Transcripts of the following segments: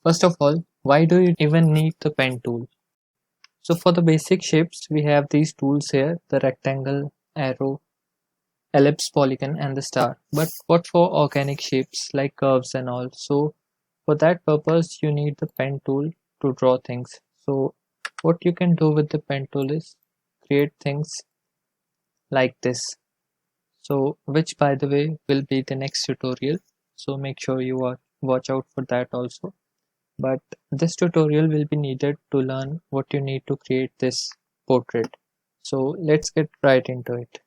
First of all, why do you even need the pen tool? So for the basic shapes, we have these tools here, the rectangle, arrow, ellipse, polygon and the star. But what for organic shapes like curves and all? So for that purpose, you need the pen tool to draw things. So what you can do with the pen tool is create things like this. So which by the way will be the next tutorial. So make sure you watch out for that also. But this tutorial will be needed to learn what you need to create this portrait. So let's get right into it.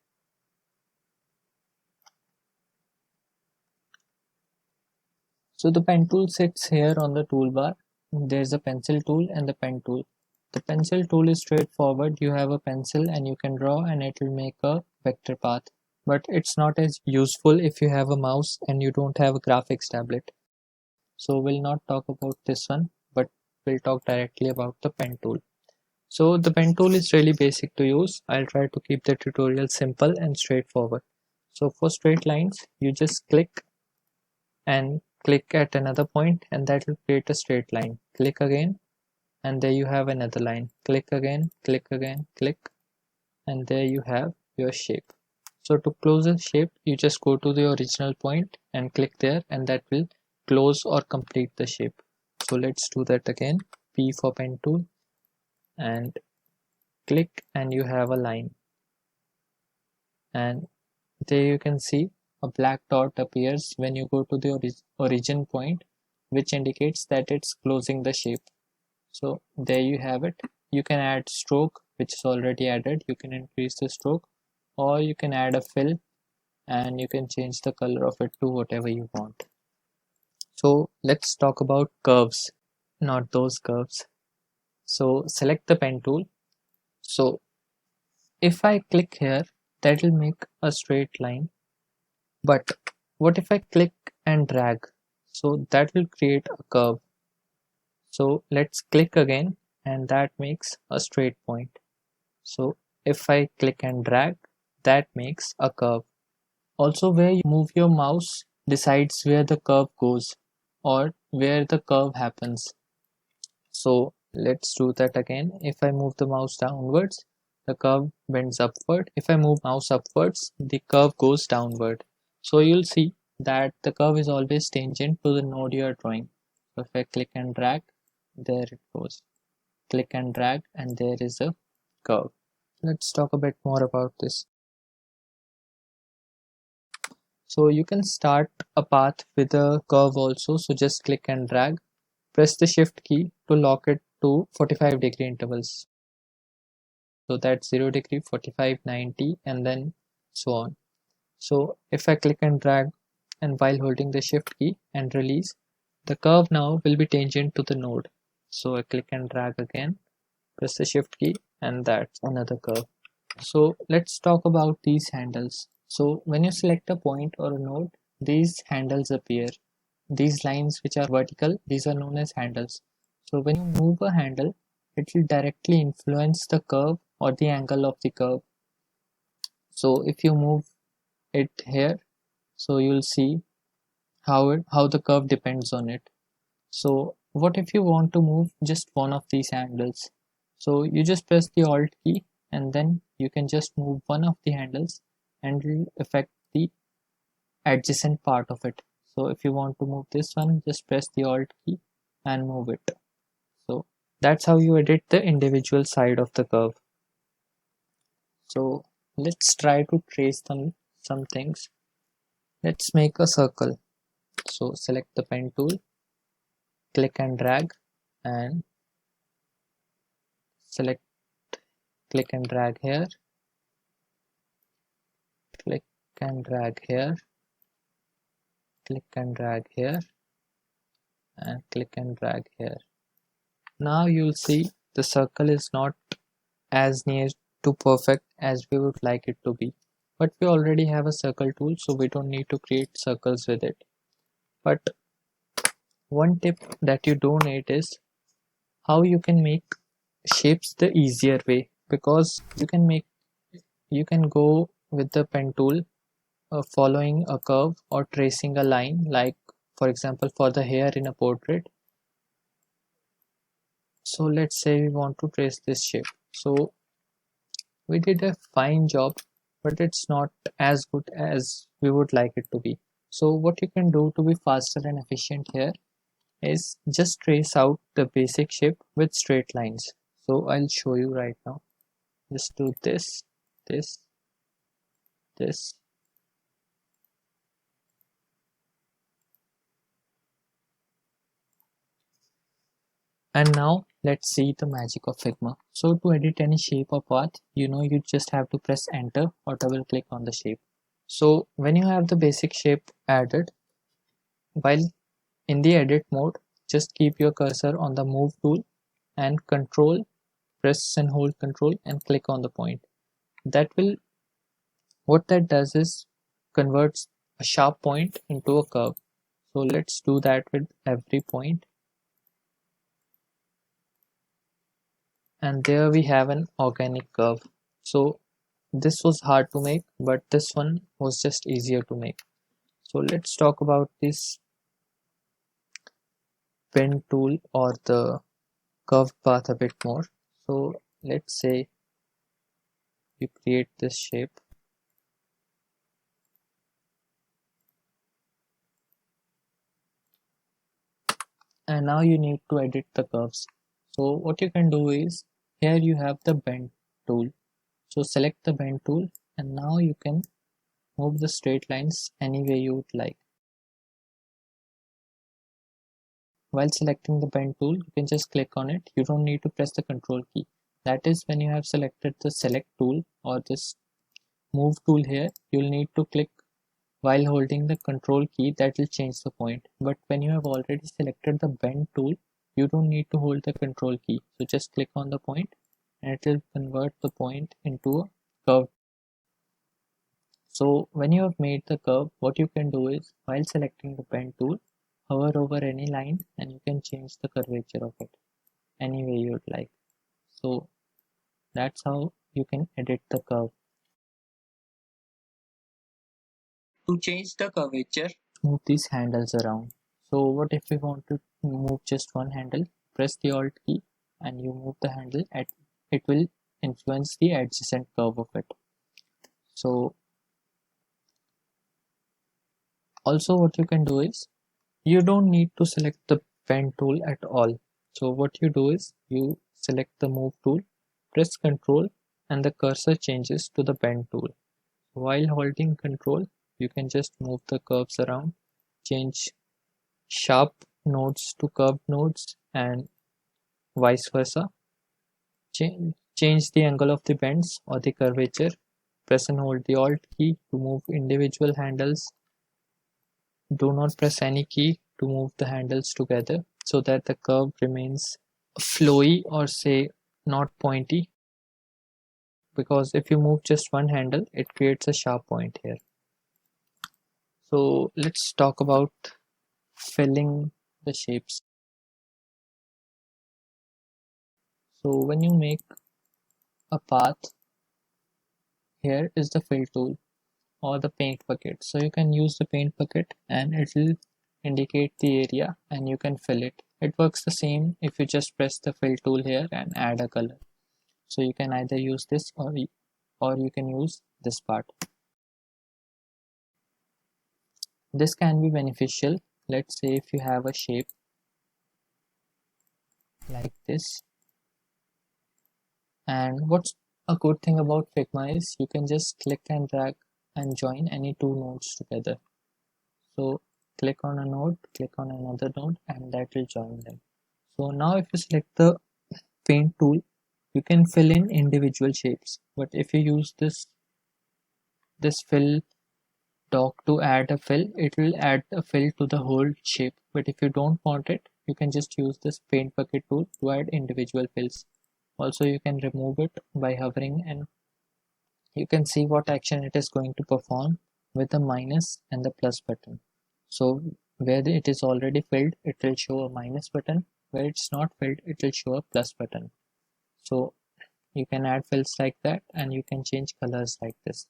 So the pen tool sits here on the toolbar. There's a pencil tool and the pen tool. The pencil tool is straightforward. You have a pencil and you can draw and it will make a vector path. But it's not as useful if you have a mouse and you don't have a graphics tablet. So we'll not talk about this one, but we'll talk directly about the pen tool. So the pen tool is really basic to use. I'll try to keep the tutorial simple and straightforward. So for straight lines, you just click and click at another point and that will create a straight line. Click again and there you have another line. Click again, click, and there you have your shape. So to close a shape, you just go to the original point and click there and that will close or complete the shape. So let's do that again. P for pen tool and click and you have a line. And there you can see a black dot appears when you go to the origin point, which indicates that it's closing the shape. So there you have it. You can add stroke, which is already added. You can increase the stroke, or you can add a fill and you can change the color of it to whatever you want. So let's talk about curves, not those curves. So select the pen tool. So if I click here, that will make a straight line. But what if I click and drag? So that will create a curve. So let's click again and that makes a straight point. So if I click and drag, that makes a curve. Also where you move your mouse decides where the curve goes or where the curve happens. So let's do that again. If I move the mouse downwards, the curve bends upward. If I move mouse upwards, the curve goes downward. So you'll see that the curve is always tangent to the node you are drawing. So if I click and drag, there it goes. Click and drag and there is a curve. Let's talk a bit more about this. So you can start a path with a curve also. So just click and drag. Press the shift key to lock it to 45-degree intervals. So that's 0 degree, 45, 90 and then so on. So if I click and drag and while holding the shift key and release, the curve now will be tangent to the node. So I click and drag again, press the shift key and that's another curve. So let's talk about these handles. So when you select a point or a node, these handles appear. These lines which are vertical, these are known as handles. So when you move a handle, it will directly influence the curve or the angle of the curve. So if you move it here, so you'll see how the curve depends on it. So what if you want to move just one of these handles? So you just press the Alt key and then you can just move one of the handles and it will affect the adjacent part of it. So if you want to move this one, just press the Alt key and move it. So that's how you edit the individual side of the curve. So let's try to trace some things. Let's make a circle. So select the pen tool, click and drag and select, click and drag here, click and drag here, click and drag here and click and drag here. Now you'll see the circle is not as near to perfect as we would like it to be, but we already have a circle tool, so we don't need to create circles with it. But one tip that you don't need is how you can make shapes the easier way, because you can go with the pen tool following a curve or tracing a line, like for example for the hair in a portrait, So let's say we want to trace this shape. So we did a fine job, but it's not as good as we would like it to be. So what you can do to be faster and efficient here is just trace out the basic shape with straight lines. So I'll show you right now. Just do this, this, this, and now let's see the magic of Figma. So to edit any shape or path, you just have to press enter or double click on the shape. So when you have the basic shape added, while in the edit mode, just keep your cursor on the move tool and press and hold control and click on the point. What that does is converts a sharp point into a curve. So let's do that with every point. And there we have an organic curve. So this was hard to make, but this one was just easier to make. So let's talk about this pen tool or the curved path a bit more. So let's say you create this shape. And now you need to edit the curves. So what you can do is, here you have the bend tool. So select the bend tool and now you can move the straight lines any way you would like. While selecting the bend tool, you can just click on it. You don't need to press the control key. That is, when you have selected the select tool or this move tool here, you'll need to click while holding the control key. That will change the point. But when you have already selected the bend tool, you don't need to hold the control key. So just click on the point and it will convert the point into a curve. So when you have made the curve, what you can do is, while selecting the pen tool, hover over any line and you can change the curvature of it any way you would like. So that's how you can edit the curve. To change the curvature, move these handles around. So what if we want to move just one handle? Press the Alt key and you move the handle, and it will influence the adjacent curve of it. So also what you can do is, you don't need to select the pen tool at all. So what you do is, you select the move tool, press Ctrl, and the cursor changes to the pen tool. While holding Ctrl, you can just move the curves around, change sharp nodes to curved nodes and vice versa. Change the angle of the bends or the curvature. Press and hold the Alt key to move individual handles. Do not press any key to move the handles together so that the curve remains flowy or say not pointy, because if you move just one handle, it creates a sharp point here. So let's talk about filling the shapes. So when you make a path, here is the fill tool or the paint bucket. So you can use the paint bucket and it will indicate the area and you can fill it. It works the same if you just press the fill tool here and add a color. So you can either use this or you can use this part. This can be beneficial. Let's say if you have a shape like this, and what's a good thing about Figma is you can just click and drag and join any two nodes together. So click on a node, click on another node, and that will join them. So now if you select the paint tool, you can fill in individual shapes. But if you use this fill dock to add a fill, it will add a fill to the whole shape. But if you don't want it, you can just use this paint bucket tool to add individual fills. Also you can remove it by hovering and you can see what action it is going to perform with the minus and the plus button. So where it is already filled, it will show a minus button. Where it's not filled, it will show a plus button. So you can add fills like that and you can change colors like this.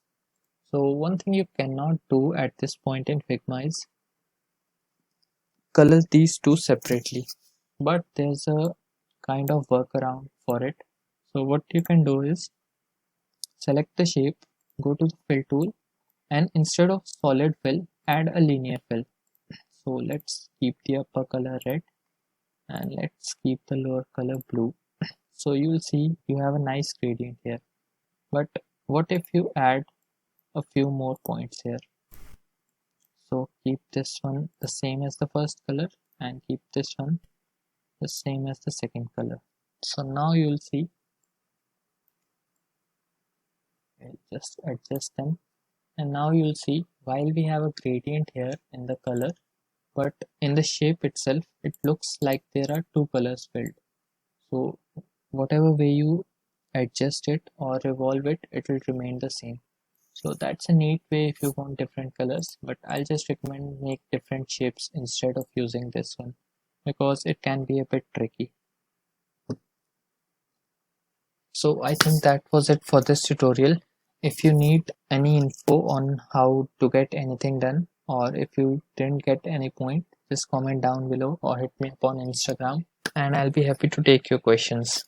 So one thing you cannot do at this point in Figma is color these two separately, but there's a kind of workaround for it. So what you can do is select the shape, go to the fill tool, and instead of solid fill, add a linear fill. So let's keep the upper color red and let's keep the lower color blue. So you'll see you have a nice gradient here. But what if you add a few more points here? So keep this one the same as the first color and keep this one the same as the second color. So now you'll see, I'll just adjust them, and now you'll see while we have a gradient here in the color, but in the shape itself it looks like there are two colors filled. So whatever way you adjust it or revolve it, it will remain the same. So that's a neat way if you want different colors, but I'll just recommend make different shapes instead of using this one because it can be a bit tricky. So I think that was it for this tutorial. If you need any info on how to get anything done, or if you didn't get any point, just comment down below or hit me up on Instagram and I'll be happy to take your questions.